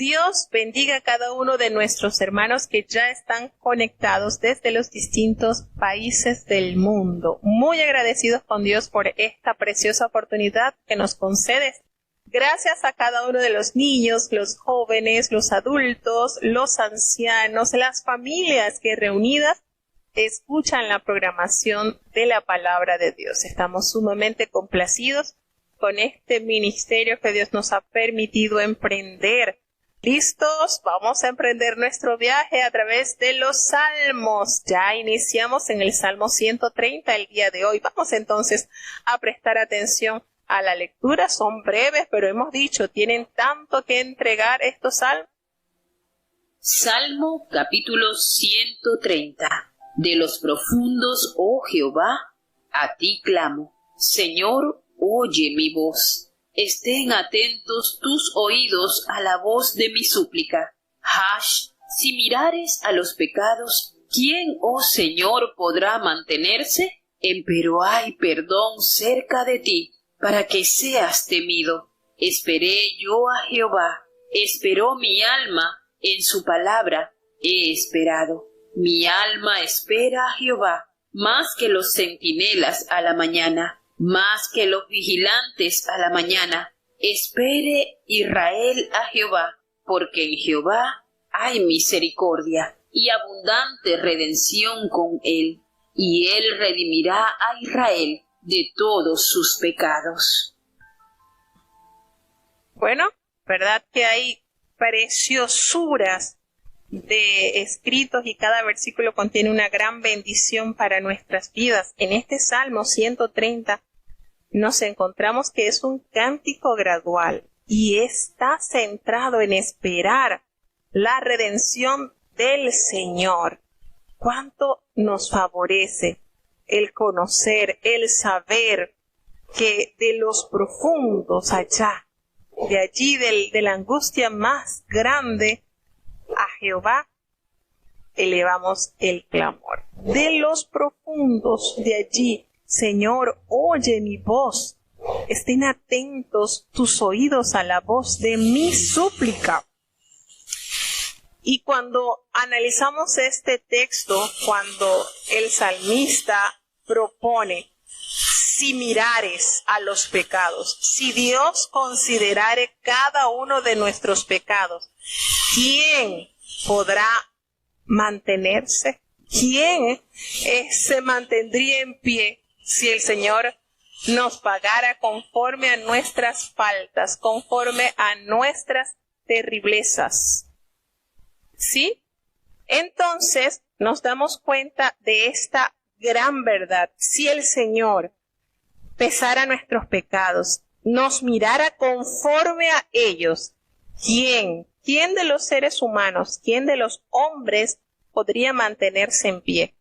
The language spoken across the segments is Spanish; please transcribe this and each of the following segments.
Dios bendiga a cada uno de nuestros hermanos que ya están conectados desde los distintos países del mundo. Muy agradecidos con Dios por esta preciosa oportunidad que nos concede. Gracias a cada uno de los niños, los jóvenes, los adultos, los ancianos, las familias que reunidas escuchan la programación de la Palabra de Dios. Estamos sumamente complacidos con este ministerio que Dios nos ha permitido emprender. ¿Listos? Vamos a emprender nuestro viaje a través de los salmos. Ya iniciamos en el Salmo 130 el día de hoy. Vamos entonces a prestar atención a la lectura. Son breves, pero hemos dicho, tienen tanto que entregar estos salmos. Salmo capítulo 130. De los profundos, oh Jehová, a ti clamo. Señor, oye mi voz. Estén atentos tus oídos a la voz de mi súplica. Si mirares a los pecados, ¿quién, oh Señor, podrá mantenerse? Empero hay perdón cerca de ti, para que seas temido. Esperé yo a Jehová, esperó mi alma, en su palabra he esperado. Mi alma espera a Jehová, más que los centinelas a la mañana. Más que los vigilantes a la mañana. Espere Israel a Jehová, porque en Jehová hay misericordia y abundante redención con él, y él redimirá a Israel de todos sus pecados. Bueno, ¿verdad que hay preciosuras de escritos y cada versículo contiene una gran bendición para nuestras vidas? En este Salmo 130 nos encontramos que es un cántico gradual y está centrado en esperar la redención del Señor. ¿Cuánto nos favorece el conocer, el saber que de los profundos allá, de allí de la angustia más grande, a Jehová elevamos el clamor? De los profundos de allí, Señor, oye mi voz. Estén atentos tus oídos a la voz de mi súplica. Y cuando analizamos este texto, cuando el salmista propone, si mirares a los pecados, si Dios considerare cada uno de nuestros pecados, ¿quién podrá mantenerse? ¿Quién se mantendría en pie si el Señor nos pagara conforme a nuestras faltas, conforme a nuestras terriblezas? ¿Sí? Entonces nos damos cuenta de esta gran verdad. Si el Señor pesara nuestros pecados, nos mirara conforme a ellos, ¿quién de los seres humanos, quién de los hombres podría mantenerse en pie?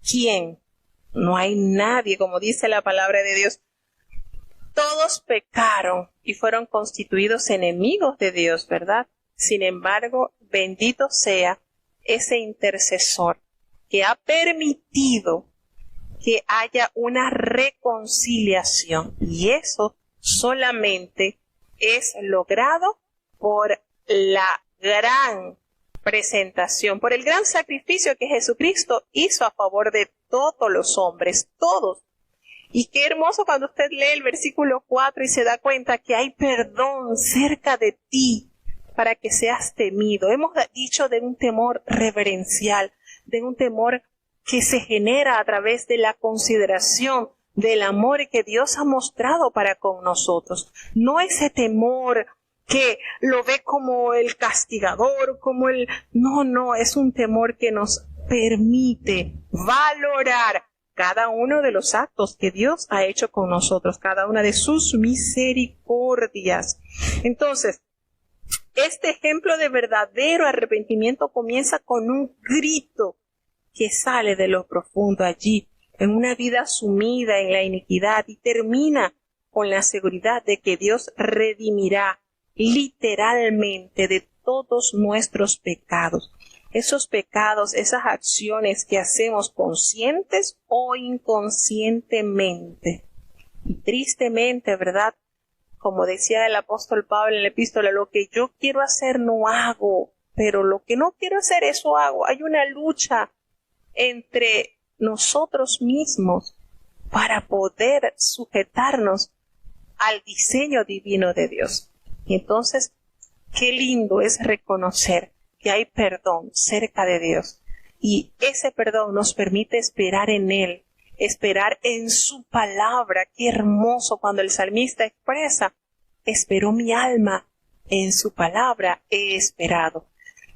¿Quién? No hay nadie, como dice la palabra de Dios. Todos pecaron y fueron constituidos enemigos de Dios, ¿verdad? Sin embargo, bendito sea ese intercesor que ha permitido que haya una reconciliación. Y eso solamente es logrado por la gran presentación, por el gran sacrificio que Jesucristo hizo a favor de todos los hombres, todos. Y qué hermoso cuando usted lee el versículo 4 y se da cuenta que hay perdón cerca de ti para que seas temido. Hemos dicho de un temor reverencial, de un temor que se genera a través de la consideración del amor que Dios ha mostrado para con nosotros. No ese temor que lo ve como el castigador, como el... No, es un temor que nos permite valorar cada uno de los actos que Dios ha hecho con nosotros, cada una de sus misericordias. Entonces, este ejemplo de verdadero arrepentimiento comienza con un grito que sale de lo profundo allí, en una vida sumida en la iniquidad, y termina con la seguridad de que Dios redimirá literalmente de todos nuestros pecados. Esos pecados, esas acciones que hacemos conscientes o inconscientemente. Y tristemente, ¿verdad? como decía el apóstol Pablo en la epístola, lo que yo quiero hacer no hago, pero lo que no quiero hacer eso hago. Hay una lucha entre nosotros mismos para poder sujetarnos al diseño divino de Dios. Y entonces, qué lindo es reconocer que hay perdón cerca de Dios. Y ese perdón nos permite esperar en Él, esperar en su palabra. Qué hermoso cuando el salmista expresa: esperó mi alma, en su palabra he esperado.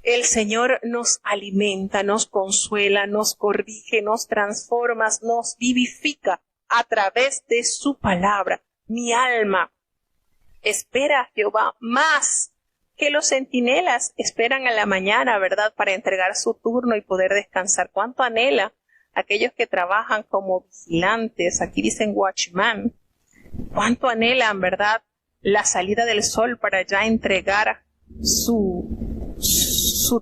El Señor nos alimenta, nos consuela, nos corrige, nos transforma, nos vivifica a través de su palabra. Mi alma espera a Jehová más que los centinelas esperan a la mañana, ¿verdad?, para entregar su turno y poder descansar. ¿Cuánto anhela aquellos que trabajan como vigilantes? Aquí dicen watchman. ¿Cuánto anhelan, verdad, la salida del sol para ya entregar su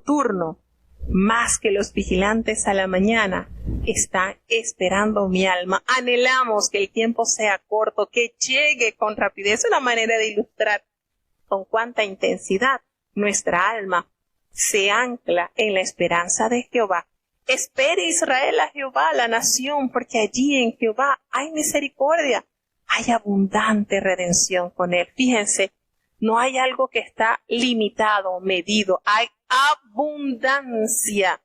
turno? Más que los vigilantes a la mañana está esperando mi alma. Anhelamos que el tiempo sea corto, que llegue con rapidez. Una manera de ilustrar con cuánta intensidad nuestra alma se ancla en la esperanza de Jehová. Espere Israel a Jehová, la nación, porque allí en Jehová hay misericordia, hay abundante redención con él. Fíjense, no hay algo que está limitado, medido, hay abundancia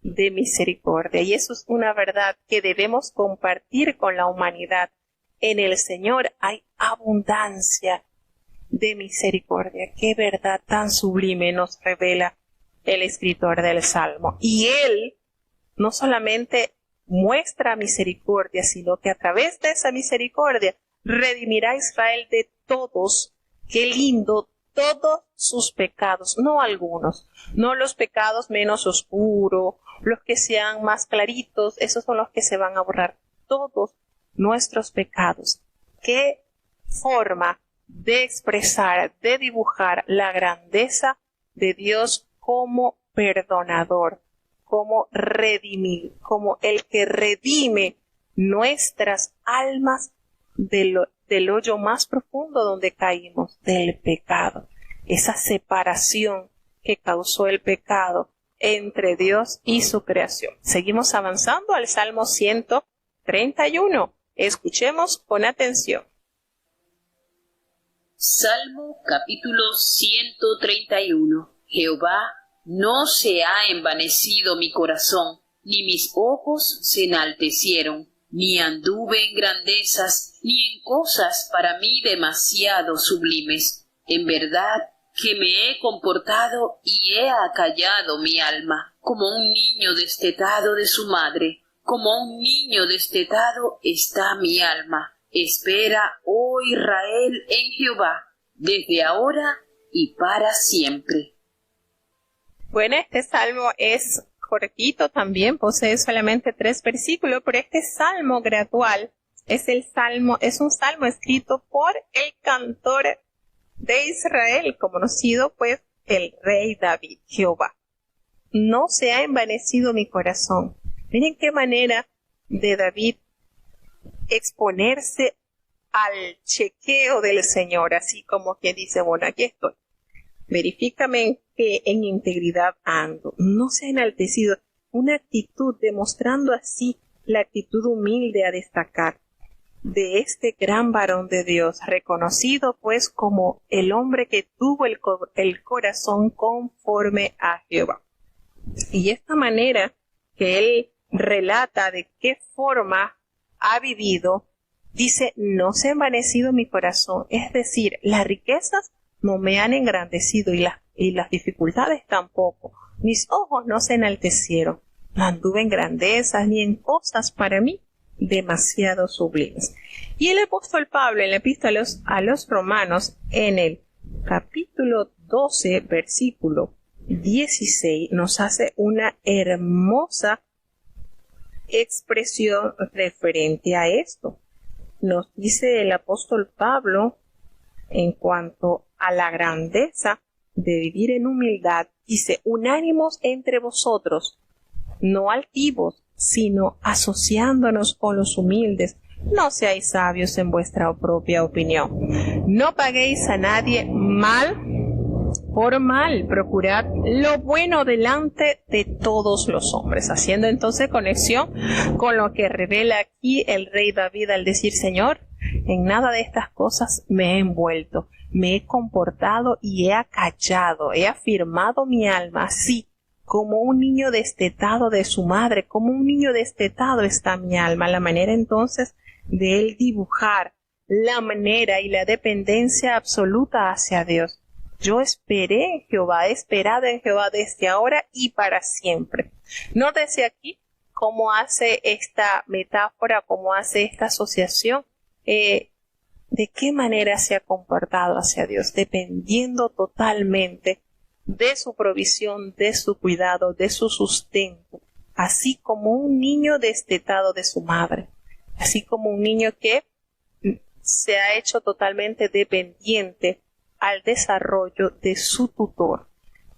de misericordia. Y eso es una verdad que debemos compartir con la humanidad. En el Señor hay abundancia de misericordia. Qué verdad tan sublime nos revela el escritor del Salmo. Y Él no solamente muestra misericordia, sino que a través de esa misericordia redimirá a Israel de todos. Qué lindo, todos sus pecados, no algunos, no los pecados menos oscuros, los que sean más claritos, esos son los que se van a borrar. Todos nuestros pecados. Qué forma de expresar, de dibujar la grandeza de Dios como perdonador, como redimir, como el que redime nuestras almas del hoyo más profundo donde caímos, del pecado. Esa separación que causó el pecado entre Dios y su creación. Seguimos avanzando al Salmo 131. Escuchemos con atención. Salmo capítulo 131. Jehová, no se ha envanecido mi corazón, ni mis ojos se enaltecieron, ni anduve en grandezas, ni en cosas para mí demasiado sublimes. En verdad que me he comportado y he acallado mi alma, como un niño destetado de su madre, como un niño destetado está mi alma. Espera, oh Israel, en Jehová, desde ahora y para siempre. Bueno, este salmo es cortito también, posee solamente 3 versículos, pero este salmo gradual es un salmo escrito por el cantor de Israel, conocido pues el rey David. Jehová, no se ha envanecido mi corazón. Miren qué manera de David exponerse al chequeo del Señor, así como que dice, bueno, aquí estoy. Verifícame que en integridad ando. No se ha enaltecido. Una actitud demostrando así la actitud humilde a destacar de este gran varón de Dios, reconocido pues como el hombre que tuvo el corazón conforme a Jehová. Y esta manera que él relata de qué forma ha vivido, dice, no se ha envanecido mi corazón, es decir, las riquezas no me han engrandecido y las dificultades tampoco. Mis ojos no se enaltecieron, no anduve en grandezas ni en cosas para mí demasiado sublimes. Y el apóstol Pablo en la epístola a los Romanos, en el capítulo 12, versículo 16, nos hace una hermosa expresión referente a esto. Nos dice el apóstol Pablo en cuanto a la grandeza de vivir en humildad, dice, unánimos entre vosotros, no altivos, sino asociándonos con los humildes, no seáis sabios en vuestra propia opinión. No paguéis a nadie mal por mal, procurad lo bueno delante de todos los hombres, haciendo entonces conexión con lo que revela aquí el rey David al decir: Señor, en nada de estas cosas me he envuelto, me he comportado y he acallado, he afirmado mi alma, así como un niño destetado de su madre, como un niño destetado está mi alma. La manera entonces de él dibujar la manera y la dependencia absoluta hacia Dios. Yo esperé en Jehová, he esperado en Jehová desde ahora y para siempre. Nótese aquí cómo hace esta metáfora, cómo hace esta asociación, de qué manera se ha comportado hacia Dios, dependiendo totalmente de su provisión, de su cuidado, de su sustento, así como un niño destetado de su madre, así como un niño que se ha hecho totalmente dependiente al desarrollo de su tutor.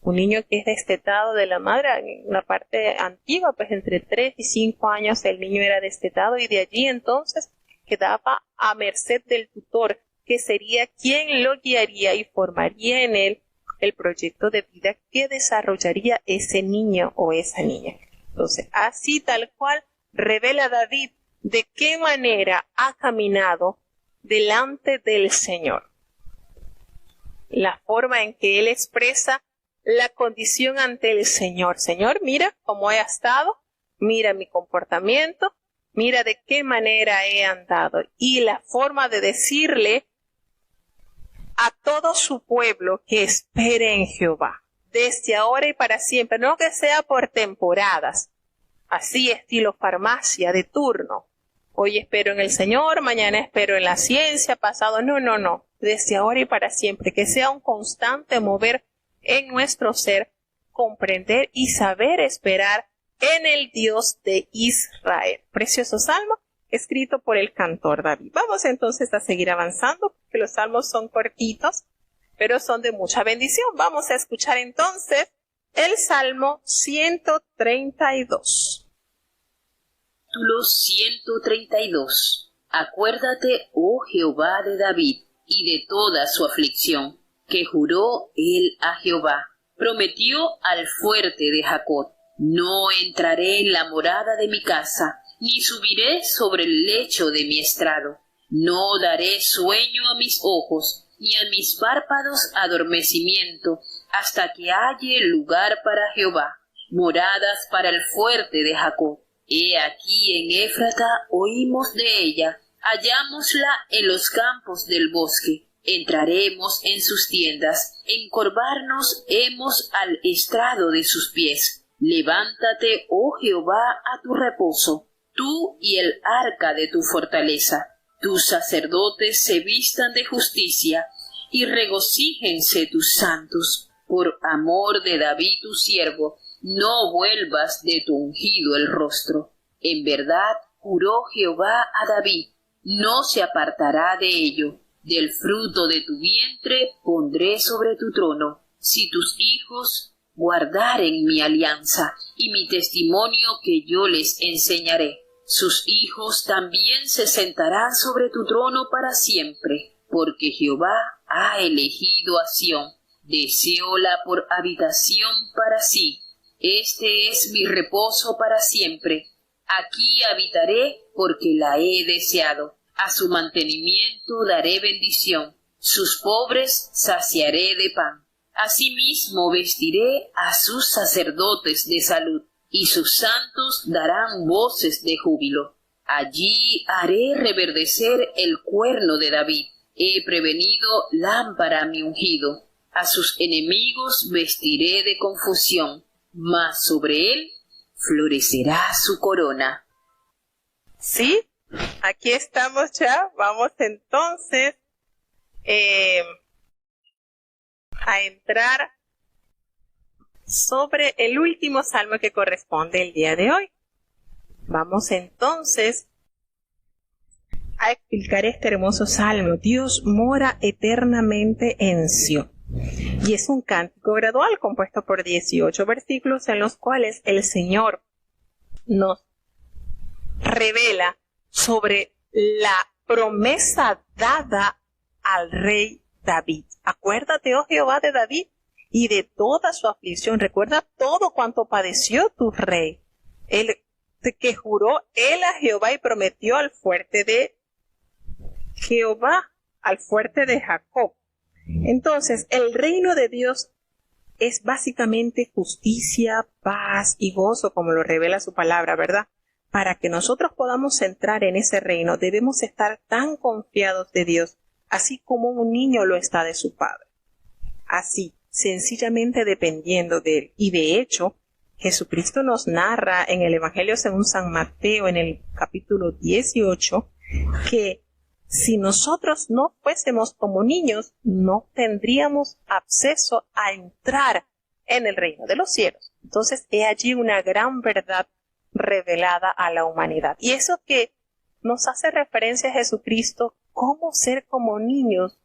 Un niño que es destetado de la madre, en la parte antigua, pues entre 3 y 5 años el niño era destetado y de allí entonces quedaba a merced del tutor, que sería quien lo guiaría y formaría en él el proyecto de vida que desarrollaría ese niño o esa niña. Entonces, así tal cual revela David de qué manera ha caminado delante del Señor. La forma en que él expresa la condición ante el Señor. Señor, mira cómo he estado, mira mi comportamiento, mira de qué manera he andado. Y la forma de decirle a todo su pueblo que espere en Jehová, desde ahora y para siempre, no que sea por temporadas, así estilo farmacia de turno. Hoy espero en el Señor, mañana espero en la ciencia, pasado, no. Desde ahora y para siempre, que sea un constante mover en nuestro ser, comprender y saber esperar en el Dios de Israel. Precioso salmo escrito por el cantor David. Vamos entonces a seguir avanzando, porque los salmos son cortitos, pero son de mucha bendición. Vamos a escuchar entonces el Salmo 132. Título 132. Acuérdate, oh Jehová, de David, y de toda su aflicción, que juró él a Jehová. Prometió al fuerte de Jacob: no entraré en la morada de mi casa, ni subiré sobre el lecho de mi estrado. No daré sueño a mis ojos, ni a mis párpados adormecimiento, hasta que halle lugar para Jehová, moradas para el fuerte de Jacob. He aquí en Éfrata oímos de ella, hallámosla en los campos del bosque. Entraremos en sus tiendas, encorvarnos hemos al estrado de sus pies. Levántate, oh Jehová, a tu reposo, tú y el arca de tu fortaleza. Tus sacerdotes se vistan de justicia, y regocíjense tus santos. Por amor de David tu siervo, no vuelvas de tu ungido el rostro. En verdad juró Jehová a David, no se apartará de ello. Del fruto de tu vientre pondré sobre tu trono. Si tus hijos guardaren mi alianza y mi testimonio que yo les enseñaré, sus hijos también se sentarán sobre tu trono para siempre, porque Jehová ha elegido a Sión, deseóla por habitación para sí. Este es mi reposo para siempre. Aquí habitaré porque la he deseado. A su mantenimiento daré bendición. Sus pobres saciaré de pan. Asimismo vestiré a sus sacerdotes de salud, y sus santos darán voces de júbilo. Allí haré reverdecer el cuerno de David. He prevenido lámpara a mi ungido. A sus enemigos vestiré de confusión, mas sobre él florecerá su corona. ¿Sí? Aquí estamos ya. Vamos entonces a entrar sobre el último salmo que corresponde el día de hoy. Vamos entonces a explicar este hermoso salmo. Dios mora eternamente en Sión. Y es un cántico gradual compuesto por 18 versículos en los cuales el Señor nos revela sobre la promesa dada al rey David. Acuérdate, oh Jehová, de David y de toda su aflicción. Recuerda todo cuanto padeció tu rey. Él que juró él a Jehová y prometió al fuerte de Jehová, al fuerte de Jacob. Entonces, el reino de Dios es básicamente justicia, paz y gozo, como lo revela su palabra, ¿verdad? Para que nosotros podamos entrar en ese reino, debemos estar tan confiados de Dios, así como un niño lo está de su padre. Así, sencillamente dependiendo de él. Y de hecho, Jesucristo nos narra en el Evangelio según San Mateo, en el capítulo 18, que si nosotros no fuésemos como niños, no tendríamos acceso a entrar en el reino de los cielos. Entonces, he allí una gran verdad revelada a la humanidad. Y eso que nos hace referencia a Jesucristo, cómo ser como niños.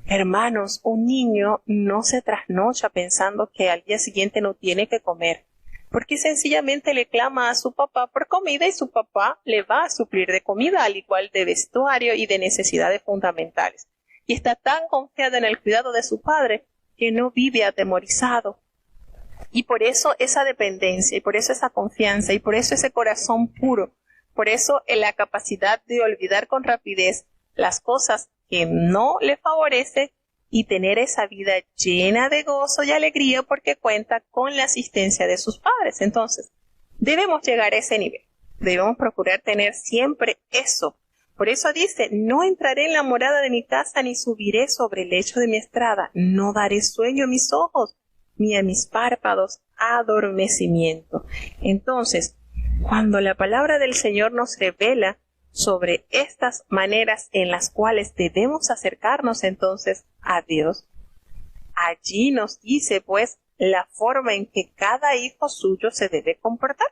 Hermanos, un niño no se trasnocha pensando que al día siguiente no tiene que comer, porque sencillamente le clama a su papá por comida y su papá le va a suplir de comida, al igual de vestuario y de necesidades fundamentales. Y está tan confiado en el cuidado de su padre que no vive atemorizado. Y por eso esa dependencia, y por eso esa confianza, y por eso ese corazón puro, por eso la capacidad de olvidar con rapidez las cosas que no le favorecen y tener esa vida llena de gozo y alegría porque cuenta con la asistencia de sus padres. Entonces, debemos llegar a ese nivel. Debemos procurar tener siempre eso. Por eso dice, no entraré en la morada de mi casa ni subiré sobre el lecho de mi estrada. No daré sueño a mis ojos ni a mis párpados adormecimiento. Entonces, cuando la palabra del Señor nos revela sobre estas maneras en las cuales debemos acercarnos entonces a Dios, allí nos dice pues la forma en que cada hijo suyo se debe comportar.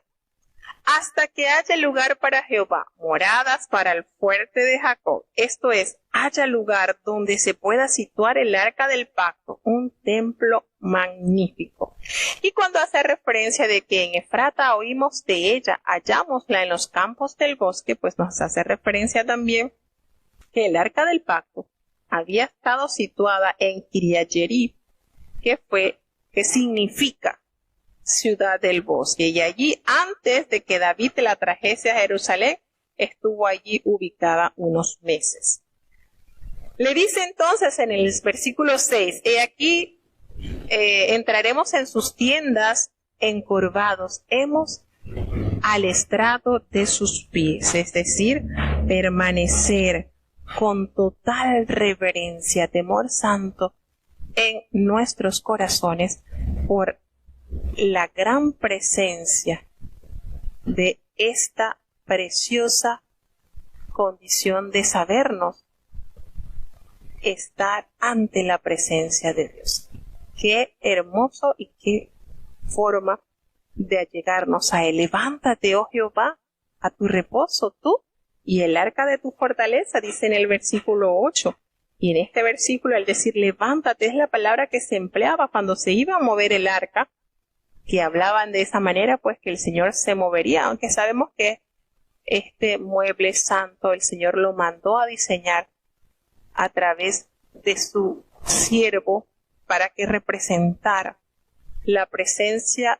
Hasta que haya lugar para Jehová, moradas para el fuerte de Jacob, esto es, haya lugar donde se pueda situar el arca del pacto, un templo magnífico. Y cuando hace referencia de que en Efrata oímos de ella, hallámosla en los campos del bosque, pues nos hace referencia también que el arca del pacto había estado situada en Kiriat Jearim, que significa ciudad del bosque, y allí antes de que David la trajese a Jerusalén, estuvo allí ubicada unos meses. Le dice entonces en el versículo 6, he aquí entraremos en sus tiendas encorvados, hemos al estrado de sus pies, es decir, permanecer con total reverencia, temor santo en nuestros corazones por la gran presencia de esta preciosa condición de sabernos estar ante la presencia de Dios. Qué hermoso y qué forma de allegarnos a Él. Levántate, oh Jehová, a tu reposo tú y el arca de tu fortaleza, dice en el versículo 8. Y en este versículo, al decir levántate, es la palabra que se empleaba cuando se iba a mover el arca, que hablaban de esa manera, pues que el Señor se movería, aunque sabemos que este mueble santo el Señor lo mandó a diseñar a través de su siervo para que representara la presencia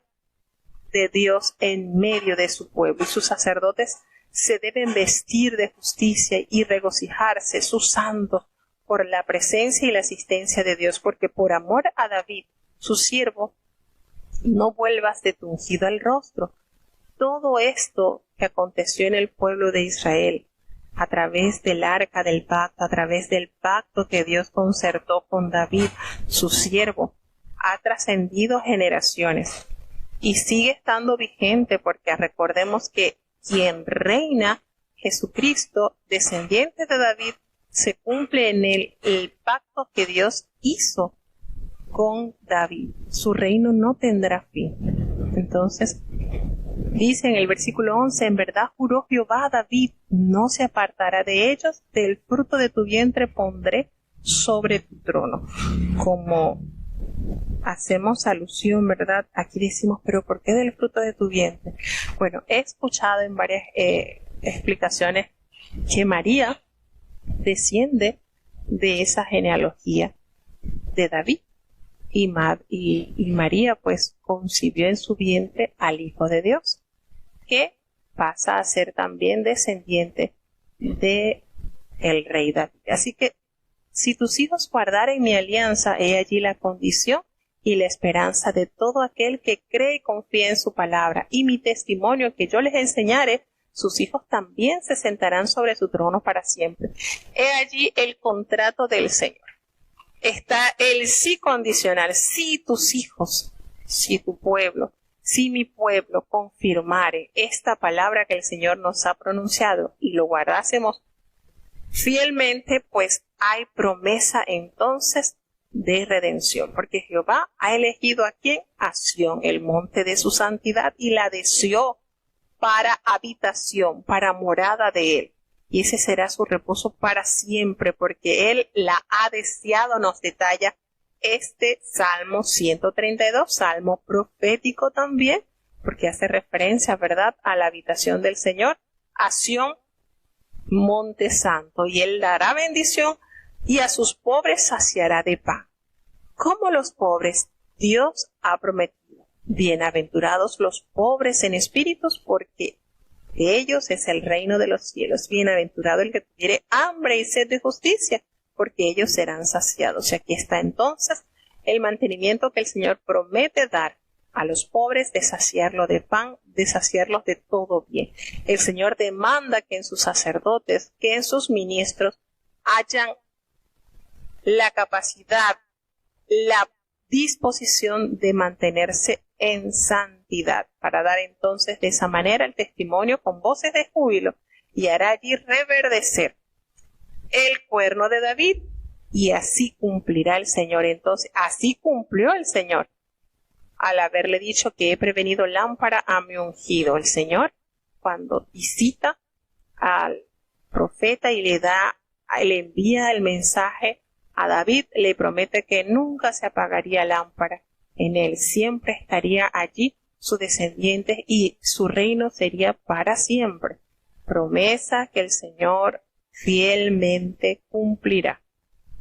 de Dios en medio de su pueblo. Y sus sacerdotes se deben vestir de justicia y regocijarse, sus santos, por la presencia y la asistencia de Dios, porque por amor a David, su siervo, no vuelvas de tu ungido al rostro. Todo esto que aconteció en el pueblo de Israel, a través del arca del pacto, a través del pacto que Dios concertó con David, su siervo, ha trascendido generaciones y sigue estando vigente, porque recordemos que quien reina, Jesucristo, descendiente de David, se cumple en él el pacto que Dios hizo con David. Su reino no tendrá fin. Entonces, dice en el versículo 11, en verdad juró Jehová a David, no se apartará de ellos, del fruto de tu vientre pondré sobre tu trono. Como hacemos alusión, ¿verdad? Aquí decimos, pero ¿por qué del fruto de tu vientre? Bueno, he escuchado en varias explicaciones que María desciende de esa genealogía de David. Y María pues concibió en su vientre al Hijo de Dios, que pasa a ser también descendiente de el rey David. Así que si tus hijos guardaren mi alianza, he allí la condición y la esperanza de todo aquel que cree y confía en su palabra, y mi testimonio que yo les enseñare, sus hijos también se sentarán sobre su trono para siempre. He allí el contrato del Señor. Está el sí condicional. Si tus hijos, si tu pueblo, si mi pueblo confirmare esta palabra que el Señor nos ha pronunciado y lo guardásemos fielmente, pues hay promesa entonces de redención, porque Jehová ha elegido a quien, a Sión, el monte de su santidad, y la deseó para habitación, para morada de él. Y ese será su reposo para siempre, porque él la ha deseado, nos detalla este Salmo 132, salmo profético también, porque hace referencia, ¿verdad?, a la habitación del Señor, a Sión, monte santo, y él dará bendición y a sus pobres saciará de pan. Como los pobres, Dios ha prometido. Bienaventurados los pobres en espíritus, porque de ellos es el reino de los cielos. Bienaventurado el que tuviere hambre y sed de justicia, porque ellos serán saciados. Y aquí está entonces el mantenimiento que el Señor promete dar a los pobres, de saciarlo de pan, de saciarlos de todo bien. El Señor demanda que en sus sacerdotes, que en sus ministros hayan la capacidad, la disposición de mantenerse en santidad, para dar entonces de esa manera el testimonio con voces de júbilo, y hará allí reverdecer el cuerno de David, y así cumplirá el Señor. Entonces, así cumplió el Señor al haberle dicho que he prevenido lámpara a mi ungido. El Señor, cuando visita al profeta y le envía el mensaje a David, le promete que nunca se apagaría lámpara en él, siempre estaría allí su descendiente y su reino sería para siempre. Promesa que el Señor fielmente cumplirá.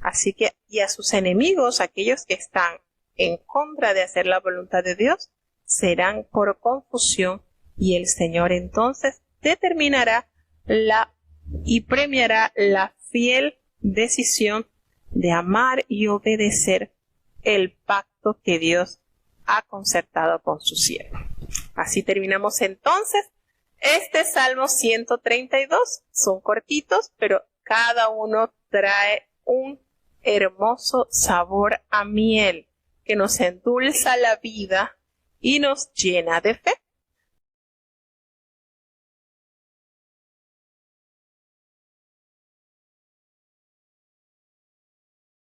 Así que, y a sus enemigos, aquellos que están en contra de hacer la voluntad de Dios, serán por confusión, y el Señor entonces determinará y premiará la fiel decisión de amar y obedecer el pacto que Dios ha concertado con su siervo. Así terminamos entonces este Salmo 132. Son cortitos, pero cada uno trae un hermoso sabor a miel que nos endulza la vida y nos llena de fe.